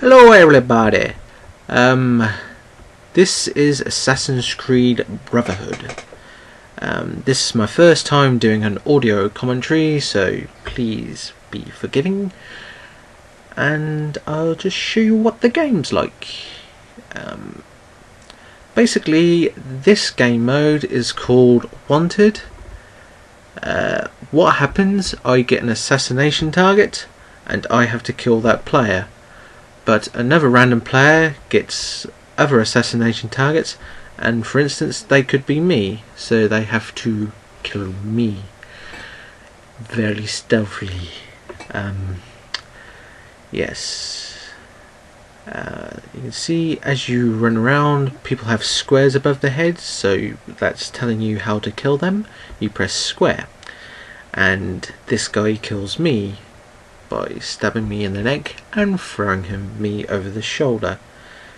Hello everybody. This is Assassin's Creed Brotherhood. This is my first time doing an audio commentary, so please be forgiving. And I'll just show you what the game's like. Basically, this game mode is called Wanted. What happens? I get an assassination target, and I have to kill that player. But another random player gets other assassination targets, and for instance they could be me, so they have to kill me very stealthily. Yes, you can see as you run around, people have squares above their heads, so that's telling you how to kill them. You press square, and this guy kills me by stabbing me in the neck and throwing me over the shoulder.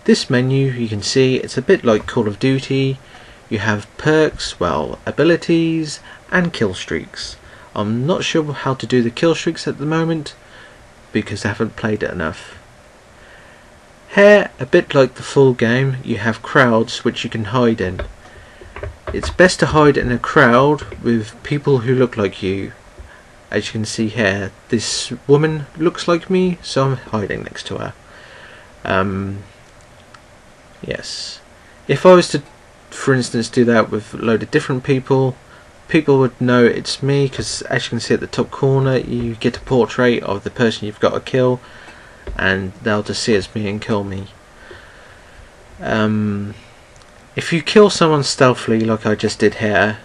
This menu, you can see, it's a bit like Call of Duty. You have perks, well, abilities and kill streaks. I'm not sure how to do the kill streaks at the moment because I haven't played it enough. Here, a bit like the full game, you have crowds which you can hide in. It's best to hide in a crowd with people who look like you. As you can see here, this woman looks like me, so I'm hiding next to her. Yes. If I was to, for instance, do that with a load of different people, people would know it's me, because as you can see at the top corner, you get a portrait of the person you've got to kill, and they'll just see it's me and kill me. If you kill someone stealthily, like I just did here,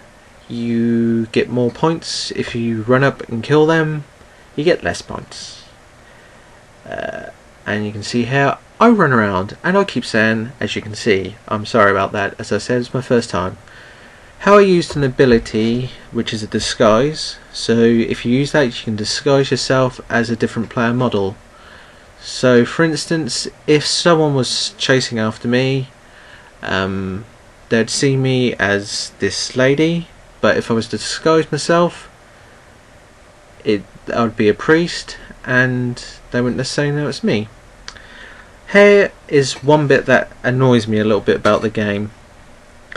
you get more points. If you run up and kill them, you get less points. And you can see here, I run around and I keep saying, as you can see, I'm sorry about that, as I said, it's my first time. How I used an ability, which is a disguise. So if you use that, you can disguise yourself as a different player model. So for instance, if someone was chasing after me, they'd see me as this lady. But if I was to disguise myself, I would be a priest, and they wouldn't necessarily know it's me. Here is one bit that annoys me a little bit about the game.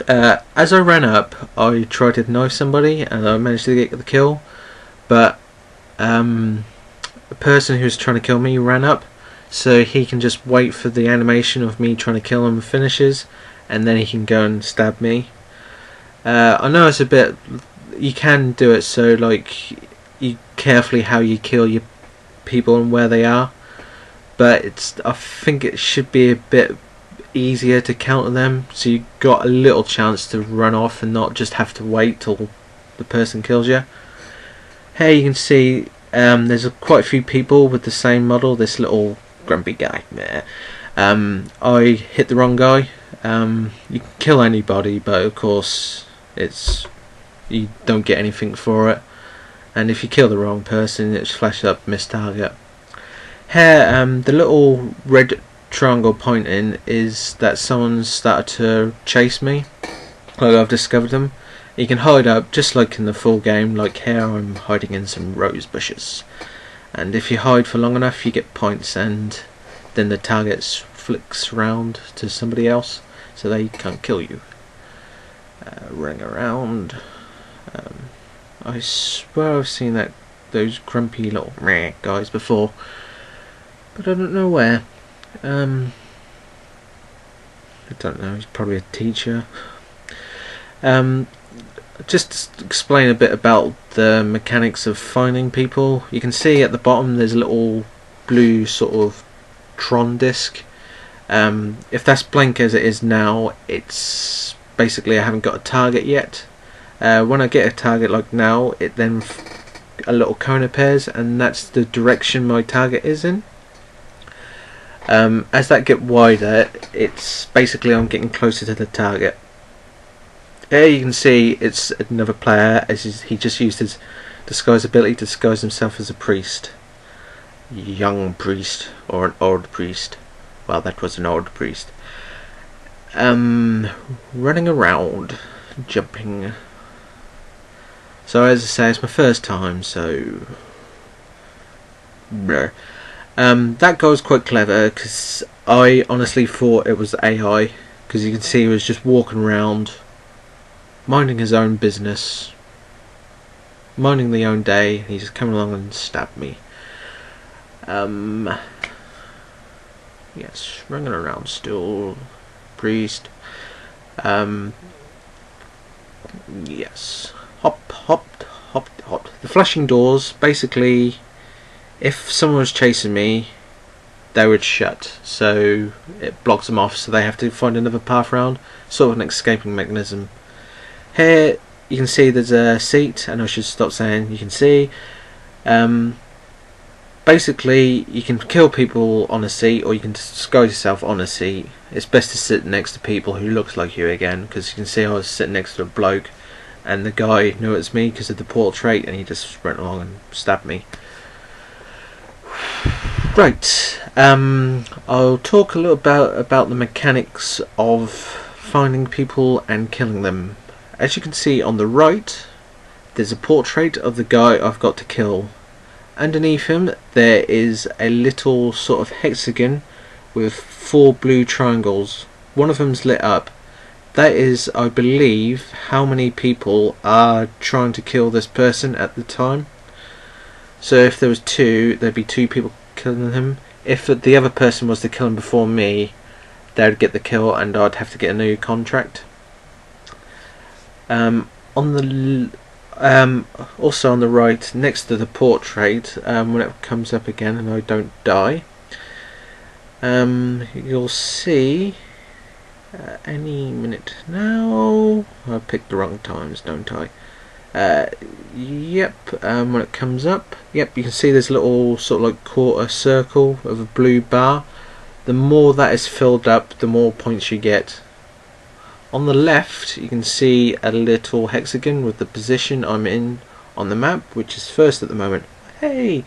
As I ran up, I tried to knife somebody, and I managed to get the kill. But the person who was trying to kill me ran up, so he can just wait for the animation of me trying to kill him finishes, and then he can go and stab me. I know it's a bit, you can do it so like you carefully how you kill your people and where they are, but I think it should be a bit easier to counter them, so you got a little chance to run off and not just have to wait till the person kills you. Here you can see there's quite a few people with the same model, this little grumpy guy there. I hit the wrong guy. You can kill anybody, but of course you don't get anything for it, and if you kill the wrong person, it's flashed up miss target. Here, the little red triangle pointing is that someone's started to chase me. Like, I've discovered them. You can hide up just like in the full game. Like here, I'm hiding in some rose bushes, and if you hide for long enough, you get points, and then the target flicks around to somebody else, so they can't kill you. Running around. I swear I've seen those grumpy little meh guys before, but I don't know where. I don't know. He's probably a teacher. Just to explain a bit about the mechanics of finding people. You can see at the bottom there's a little blue sort of Tron disc. If that's blank as it is now, it's basically I haven't got a target yet. When I get a target like now, it then a little cone appears, and that's the direction my target is in. As that gets wider, it's basically I'm getting closer to the target. Here you can see it's another player, as he just used his disguise ability to disguise himself as a priest. Young priest, or an old priest. Well, that was an old priest. Running around, jumping. So as I say, it's my first time, so blur. That guy was quite clever, because I honestly thought it was AI, because you can see he was just walking around minding his own business, minding the own day. He just came along and stabbed me. Yes, running around still, priest. Yes, hop, hop, hop, hop. The flashing doors, basically, if someone was chasing me, they would shut, so it blocks them off, so they have to find another path around, sort of an escaping mechanism. Here you can see there's a seat, and I should stop saying you can see. Basically, you can kill people on a seat, or you can disguise yourself on a seat. It's best to sit next to people who looks like you again, because you can see I was sitting next to a bloke, and the guy knew it's me because of the portrait, and he just went along and stabbed me. Right, I'll talk a little about the mechanics of finding people and killing them. As you can see on the right, there's a portrait of the guy I've got to kill. Underneath him there is a little sort of hexagon with 4 blue triangles. One of them's lit up. That is, I believe, how many people are trying to kill this person at the time. So if there was 2, there'd be 2 people killing him. If the other person was to kill him before me, they'd get the kill and I'd have to get a new contract. Also on the right, next to the portrait, when it comes up again and I don't die, you'll see any minute now. I picked the wrong times, don't I? Yep, when it comes up, yep, you can see there's a little sort of like quarter circle of a blue bar. The more that is filled up, the more points you get. On the left you can see a little hexagon with the position I'm in on the map, which is first at the moment. Hey!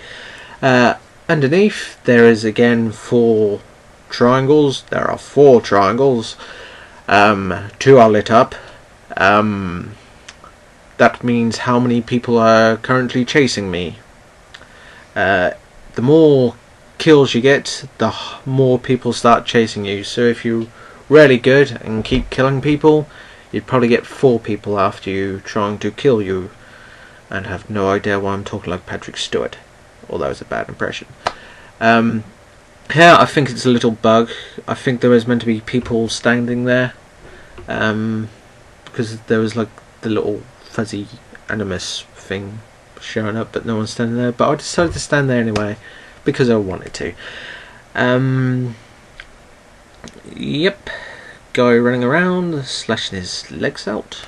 Underneath there is again 4 triangles. There are 4 triangles. 2 are lit up. That means how many people are currently chasing me. The more kills you get, the more people start chasing you. So if you really good and keep killing people, you'd probably get 4 people after you trying to kill you, and have no idea why I'm talking like Patrick Stewart, although it's a bad impression. Here I think it's a little bug. I think there was meant to be people standing there, because there was like the little fuzzy animus thing showing up, but no one's standing there. But I decided to stand there anyway because I wanted to. Yep, guy running around, slashing his legs out.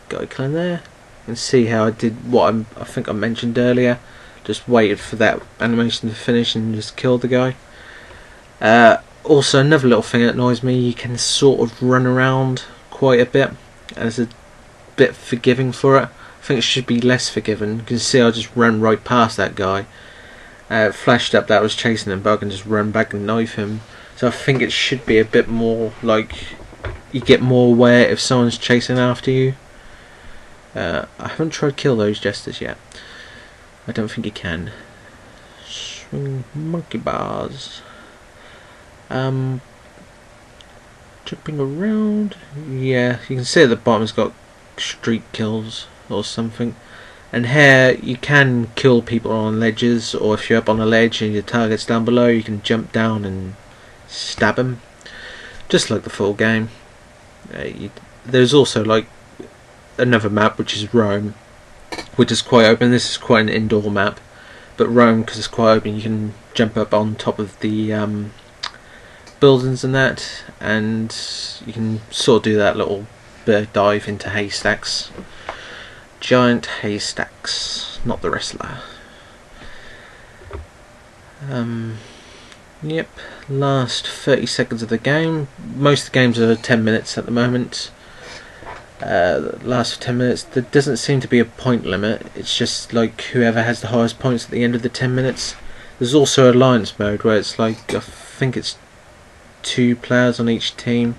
Guy killing there. You can see how I did what I think I mentioned earlier. Just waited for that animation to finish and just killed the guy. Also, another little thing that annoys me, you can sort of run around quite a bit, and it's a bit forgiving for it. I think it should be less forgiving. You can see I just ran right past that guy. It flashed up that I was chasing him, but I can just run back and knife him. So I think it should be a bit more like you get more aware if someone's chasing after you. I haven't tried to kill those jesters yet. I don't think you can. Swing monkey bars. Jumping around. Yeah, you can see at the bottom it's got streak kills or something. And here you can kill people on ledges, or if you're up on a ledge and your target's down below, you can jump down and stab him, just like the full game. There's also like another map which is Rome, which is quite open. This is quite an indoor map, but Rome, because it's quite open, you can jump up on top of the buildings and that, and you can sort of do that little bird dive into haystacks. Giant haystacks, not the wrestler. Yep, last 30 seconds of the game. Most of the games are 10 minutes at the moment. Last for 10 minutes. There doesn't seem to be a point limit. It's just like whoever has the highest points at the end of the 10 minutes. There's also alliance mode where it's like, I think it's 2 players on each team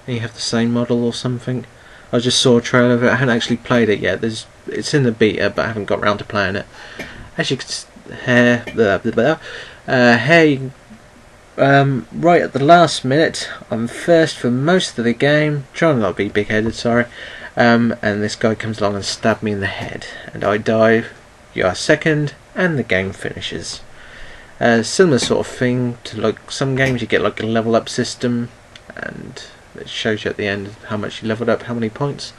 and you have the same model or something. I just saw a trailer of it. I haven't actually played it yet. It's in the beta, but I haven't got around to playing it. As you can right at the last minute. I'm first for most of the game, trying not to be big-headed, sorry. And this guy comes along and stabs me in the head, and I dive. You are second, and the game finishes. Similar sort of thing to like some games, you get like a level up system, and it shows you at the end how much you leveled up, how many points,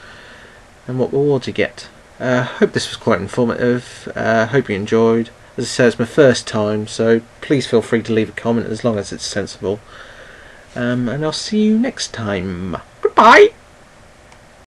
and what rewards you get. Hope this was quite informative. Hope you enjoyed. As I said, it's my first time, so please feel free to leave a comment as long as it's sensible. And I'll see you next time. Goodbye!